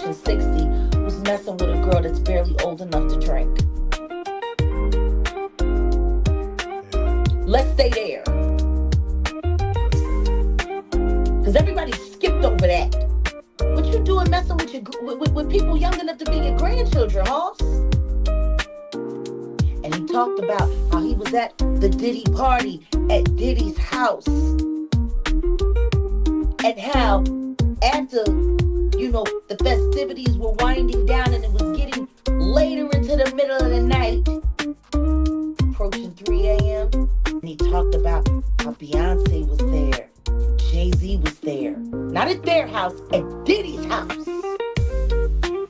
pushing 60 who's messing with a girl that's barely old enough to drink. Let's stay there. Because everybody skipped over that. What you doing messing with with people young enough to be your grandchildren, Hoss? And he talked about how he was at the Diddy party at Diddy's house. And how after, the festivities were winding down and it was getting later into the middle of the night, approaching 3 a.m., and he talked about how Beyonce was there, Jay-Z was there. Not at their house, at Diddy's house.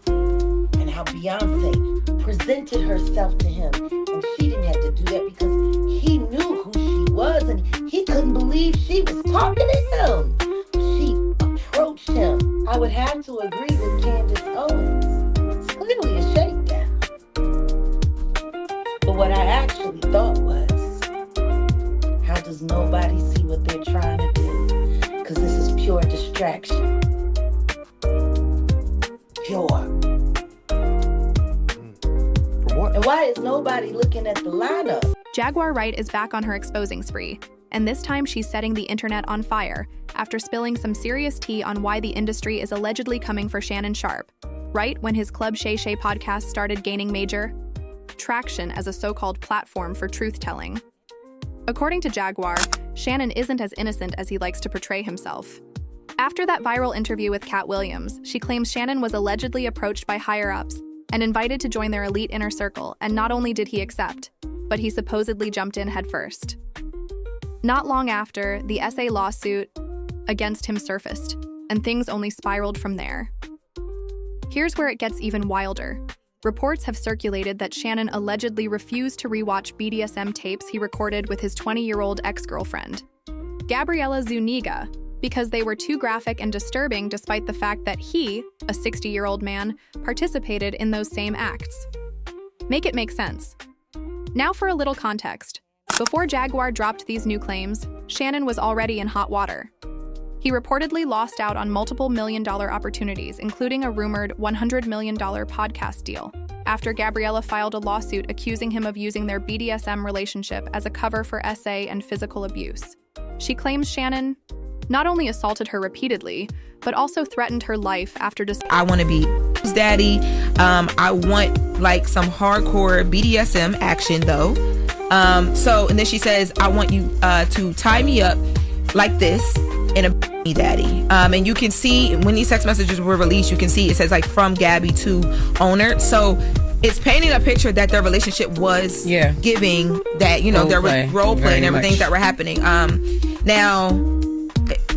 And how Beyonce presented herself to him. And she didn't have to do that because he knew who she was and he couldn't believe she was talking to him. She approached him. I would have to agree with Candace Owens. It's clearly a shakedown. But what I actually thought was, how does nobody see what they're trying to do? Because this is pure distraction. Pure. For what? And why is nobody looking at the lineup? Jaguar Wright is back on her exposing spree, and this time she's setting the internet on fire after spilling some serious tea on why the industry is allegedly coming for Shannon Sharpe. Right when his Club Shay Shay podcast started gaining major traction as a so-called platform for truth-telling. According to Jaguar, Shannon isn't as innocent as he likes to portray himself. After that viral interview with Cat Williams, she claims Shannon was allegedly approached by higher-ups and invited to join their elite inner circle, and not only did he accept, but he supposedly jumped in headfirst. Not long after, the SA lawsuit against him surfaced, and things only spiraled from there. Here's where it gets even wilder. Reports have circulated that Shannon allegedly refused to rewatch BDSM tapes he recorded with his 20-year-old ex-girlfriend, Gabriella Zuniga, because they were too graphic and disturbing despite the fact that he, a 60-year-old man, participated in those same acts. Make it make sense. Now for a little context. Before Jaguar dropped these new claims, Shannon was already in hot water. He reportedly lost out on multiple million-dollar opportunities, including a rumored $100 million podcast deal, after Gabriella filed a lawsuit accusing him of using their BDSM relationship as a cover for SA and physical abuse. She claims Shannon not only assaulted her repeatedly, but also threatened her life after I want to be daddy. I want some hardcore BDSM action though. And then she says, I want you to tie me up like this in a daddy. And you can see when these text messages were released, you can see it says from Gabby to owner. So it's painting a picture that their relationship was giving that, there was role play and everything that were happening. Now,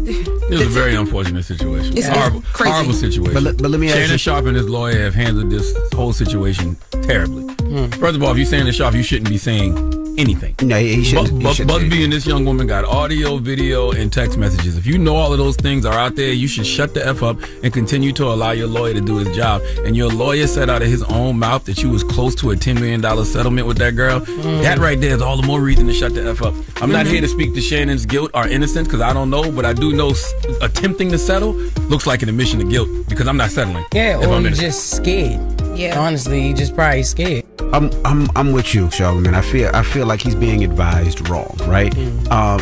it was a very unfortunate situation. It's crazy. Horrible situation. But let me ask Shannon Sharpe and his lawyer have handled this whole situation terribly. First of all, if you're Shannon Sharpe, you shouldn't be saying anything. No, he shouldn't. Busby and this young woman got audio, video, and text messages. If you know all of those things are out there, you should shut the F up and continue to allow your lawyer to do his job. And your lawyer said out of his own mouth that you was close to a $10 million settlement with that girl. That right there is all the more reason to shut the F up. I'm not here to speak to Shannon's guilt or innocence because I don't know, but I do know attempting to settle looks like an admission of guilt because I'm not settling. Yeah, or you're just scared. Yeah. Honestly, you just probably scared. I'm with you, Charlamagne. I feel like he's being advised wrong, right?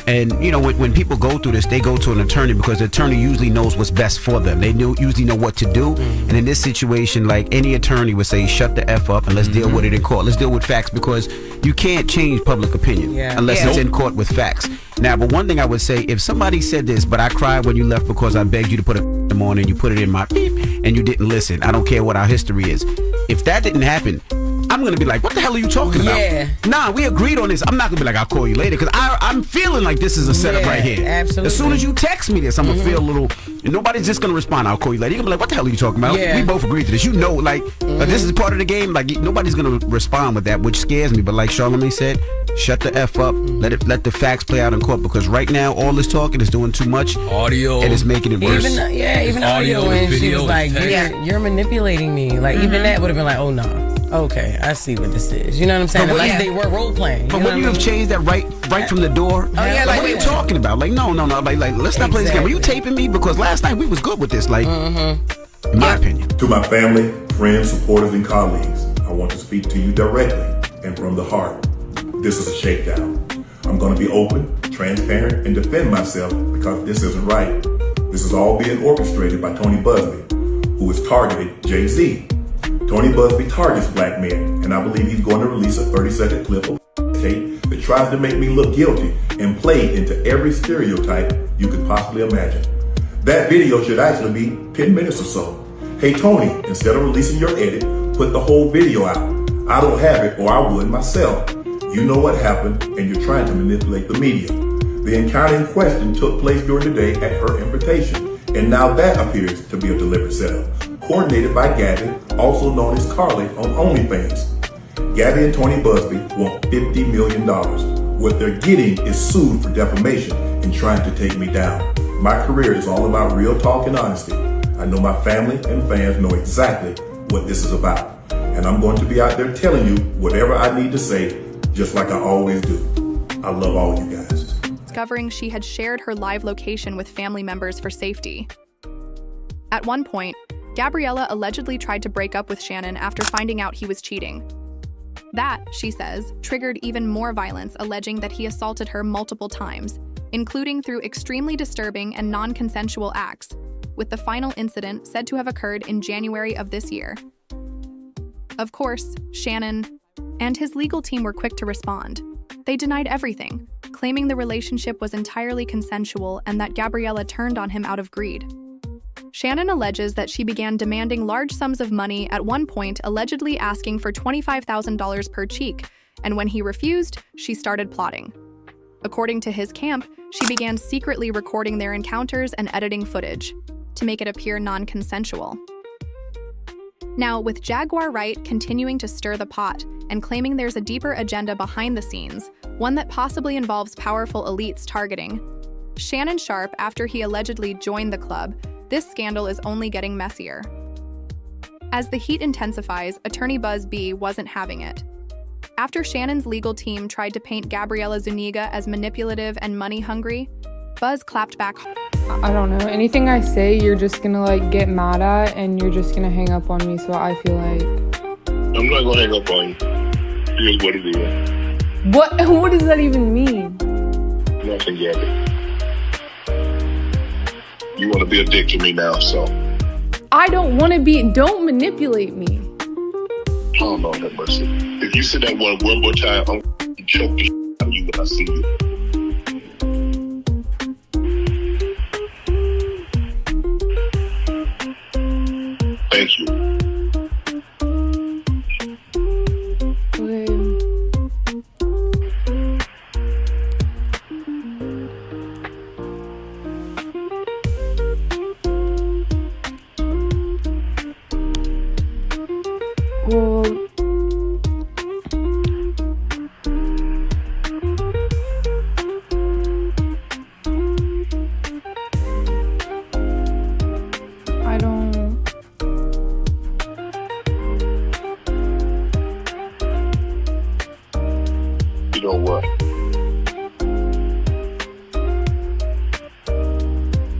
And when people go through this, they go to an attorney because the attorney usually knows what's best for them. They usually know what to do. And in this situation, any attorney would say, shut the F up and let's deal with it in court. Let's deal with facts because you can't change public opinion unless it's in court with facts. Now, but one thing I would say, if somebody said this, but I cried when you left because I begged you to put it on and you put it in my beep and you didn't listen. I don't care what our history is. If that didn't happen, I'm going to be like, what the hell are you talking about? Nah, we agreed on this. I'm not going to be like, I'll call you later because I'm feeling like this is a setup right here. Absolutely. As soon as you text me this, I'm going to feel a little, and nobody's just going to respond, I'll call you later. You're going to be like, what the hell are you talking about? We both agreed to this. This is part of the game. Nobody's going to respond with that, which scares me. But like Charlamagne said, shut the F up. Let the facts play out in court because right now, all this talking is doing too much. Audio. And it's making it worse. Even audio. And she was like, you're manipulating me. Even that would have been like, oh, no. Okay, I see what this is. You know what I'm saying? Unless they were role playing. But wouldn't you have changed that right from the door? What are you talking about? No. Let's not play this game. Were you taping me? Because last night we was good with this. In my opinion. To my family, friends, supporters, and colleagues, I want to speak to you directly and from the heart. This is a shakedown. I'm going to be open, transparent, and defend myself because this isn't right. This is all being orchestrated by Tony Busby, who has targeted Jay-Z. Tony Busby targets black men, and I believe he's going to release a 30-second clip of tape that tries to make me look guilty and play into every stereotype you could possibly imagine. That video should actually be 10 minutes or so. Hey Tony, instead of releasing your edit, put the whole video out. I don't have it, or I would myself. You know what happened, and you're trying to manipulate the media. The encounter in question took place during the day at her invitation, and now that appears to be a deliberate setup, coordinated by Gabby, also known as Carly on OnlyFans. Gabby and Tony Busby want $50 million. What they're getting is sued for defamation and trying to take me down. My career is all about real talk and honesty. I know my family and fans know exactly what this is about. And I'm going to be out there telling you whatever I need to say, just like I always do. I love all you guys. Discovering she had shared her live location with family members for safety. At one point, Gabriella allegedly tried to break up with Shannon after finding out he was cheating. That, she says, triggered even more violence, alleging that he assaulted her multiple times, including through extremely disturbing and non-consensual acts, with the final incident said to have occurred in January of this year. Of course, Shannon and his legal team were quick to respond. They denied everything, claiming the relationship was entirely consensual and that Gabriella turned on him out of greed. Shannon alleges that she began demanding large sums of money, at one point allegedly asking for $25,000 per cheek, and when he refused, she started plotting. According to his camp, she began secretly recording their encounters and editing footage to make it appear non-consensual. Now, with Jaguar Wright continuing to stir the pot and claiming there's a deeper agenda behind the scenes, one that possibly involves powerful elites targeting Shannon Sharpe after he allegedly joined the club, this scandal is only getting messier. As the heat intensifies, attorney Buzz B wasn't having it. After Shannon's legal team tried to paint Gabriella Zuniga as manipulative and money-hungry, Buzz clapped back. I don't know. Anything I say, you're just gonna like get mad at, and you're just gonna hang up on me. So I feel like I'm not gonna hang up on you. Here's what it is. What does that even mean? Nothing, Gabby. You want to be a dick to me now, so. I don't want to be. Don't manipulate me. Oh, Lord have mercy. If you say that one more time, I'm going to choke the shit out of you when I see you. Thank you. You know what?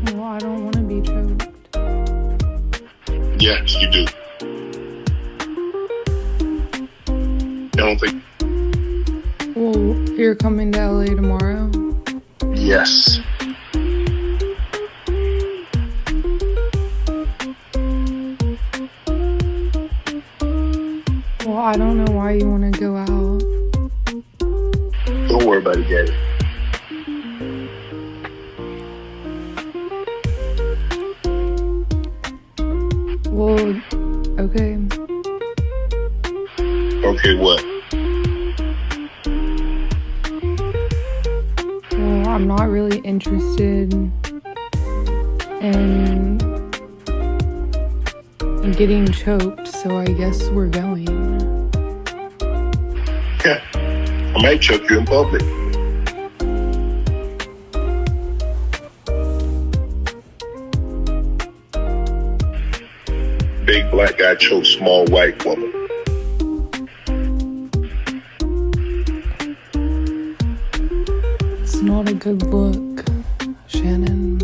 Well, I don't want to be choked. Yes, you do. I don't think. Well, you're coming to LA tomorrow? Yes. Well, I don't know why you want to go out. Don't worry about it, Daddy. Well, okay. Okay, what? Well, I'm not really interested in getting choked, so I guess we're going. Yeah. I might choke you in public. Big black guy chokes small white woman. It's not a good look, Shannon.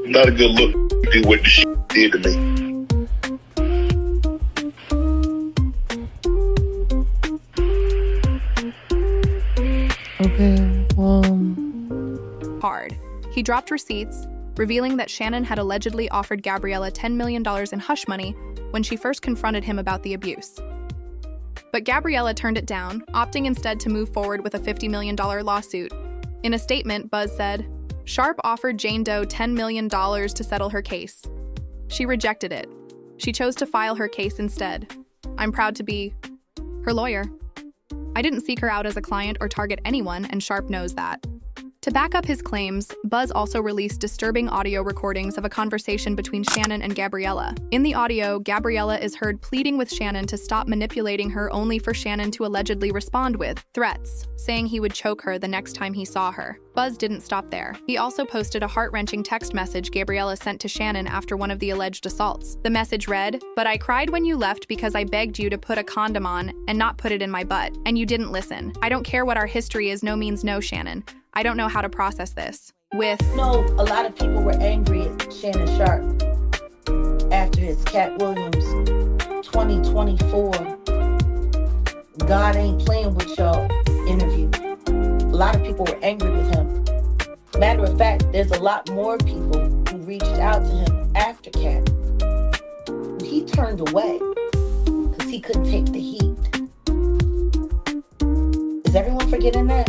Not a good look. You did what the shit did to me. Okay, well... Hard. He dropped receipts, revealing that Shannon had allegedly offered Gabriella $10 million in hush money when she first confronted him about the abuse. But Gabriella turned it down, opting instead to move forward with a $50 million lawsuit. In a statement, Buzz said, Sharpe offered Jane Doe $10 million to settle her case. She rejected it. She chose to file her case instead. I'm proud to be her lawyer. I didn't seek her out as a client or target anyone, and Sharpe knows that. To back up his claims, Buzz also released disturbing audio recordings of a conversation between Shannon and Gabriella. In the audio, Gabriella is heard pleading with Shannon to stop manipulating her, only for Shannon to allegedly respond with threats, saying he would choke her the next time he saw her. Buzz didn't stop there. He also posted a heart-wrenching text message Gabriella sent to Shannon after one of the alleged assaults. The message read, "But I cried when you left because I begged you to put a condom on and not put it in my butt, and you didn't listen. I don't care what our history is, no means no, Shannon. I don't know how to process this." With no, a lot of people were angry at Shannon Sharpe after his Cat Williams 2024 God Ain't Playing With Y'all interview. A lot of people were angry with him. Matter of fact, there's a lot more people who reached out to him after Cat. He turned away because he couldn't take the heat. Is everyone forgetting that?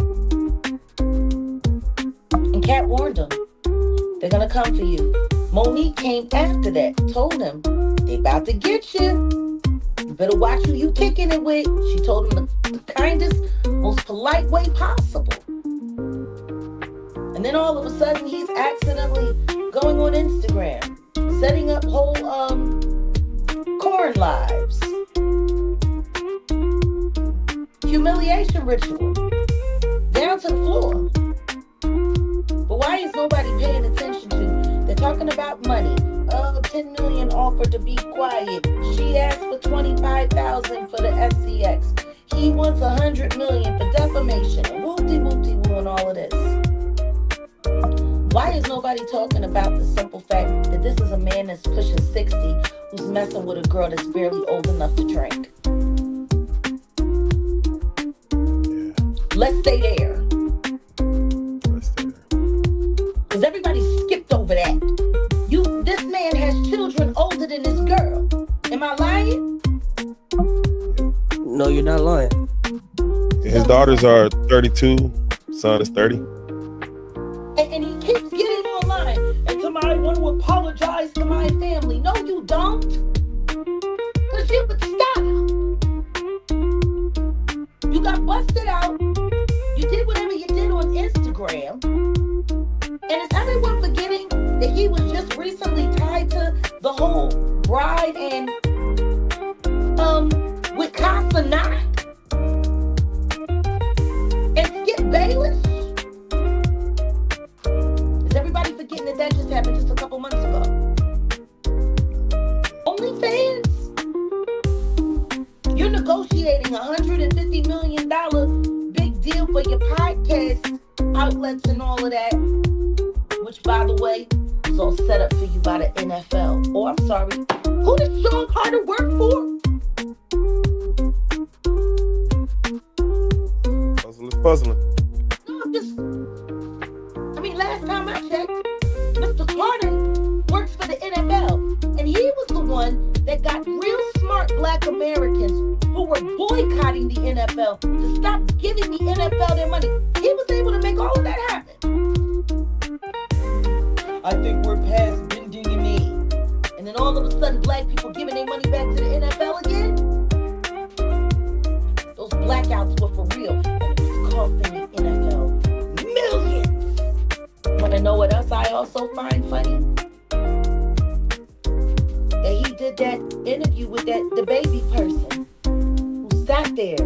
And Cat warned him, they're gonna come for you. Monique came after that, told him, they about to get you. You better watch who you kicking it with. She told him the kindest, most polite way possible. And then all of a sudden, he's accidentally going on Instagram, setting up whole corn lives. Humiliation ritual. Down to the floor. But why is nobody paying attention to? They're talking about money. 10 million offered to be quiet. She asked for 25,000 for the SCX. He wants 100 million for defamation. Whoopty-whoopty-woo and all of this. Why is nobody talking about the simple fact that this is a man that's pushing 60 who's messing with a girl that's barely old enough to drink? Let's stay there. Because everybody skipped over that. This man has children older than this girl. Am I lying? No, you're not lying. His daughters are 32, son is 30. And he keeps getting online. And somebody want to apologize to my family. No, you don't. Because you would stop. You got busted out. You did whatever you did on Instagram. And is everyone forgetting that he was just recently tied to the whole bride and with Casa Knock and Skip Bayless? Is everybody forgetting that just happened just a couple months ago? OnlyFans? You're negotiating $150 million big deal for your podcast outlets and all of that, which, by the way, was all set up for you by the NFL. Oh, I'm sorry. Who did Sean Carter work for? Puzzling. No, last time I checked, Mr. Carter works for the NFL. And he was the one that got real smart Black Americans who were boycotting the NFL to stop giving the NFL their money. He was able to make all of that happen. I think we're past bending a knee. And then all of a sudden, Black people giving their money back to the NFL again? Those blackouts were for real. And it was costing the NFL millions. Want to know what else I also find funny? That he did that interview with the baby person who sat there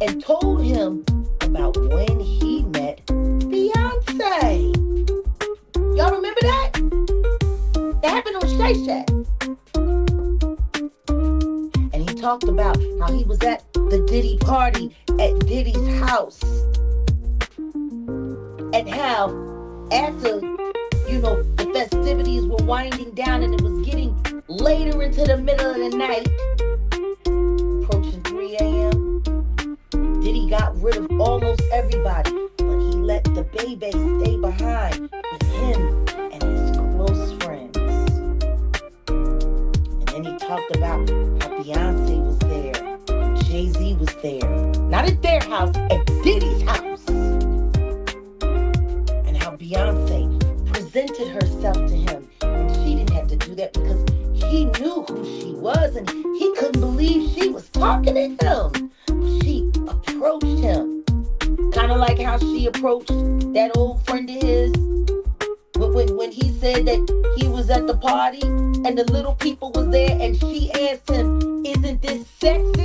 and told him about when he met Beyonce. Y'all remember that? That happened on Shay Shack. And he talked about how he was at the Diddy party at Diddy's house. And how after, the festivities were winding down and it was getting later into the middle of the night, approaching 3 a.m., Diddy got rid of almost everybody. let the baby stay behind with him and his close friends. And then he talked about how Beyonce was there, and Jay-Z was there. Not at their house, at Diddy's house. And how Beyonce presented herself to him. And she didn't have to do that because he knew who she was and he couldn't believe she was talking to him. She approached him. Kind of like how she approached that old friend of his when he said that he was at the party and the little people was there and she asked him, "Isn't this sexy?"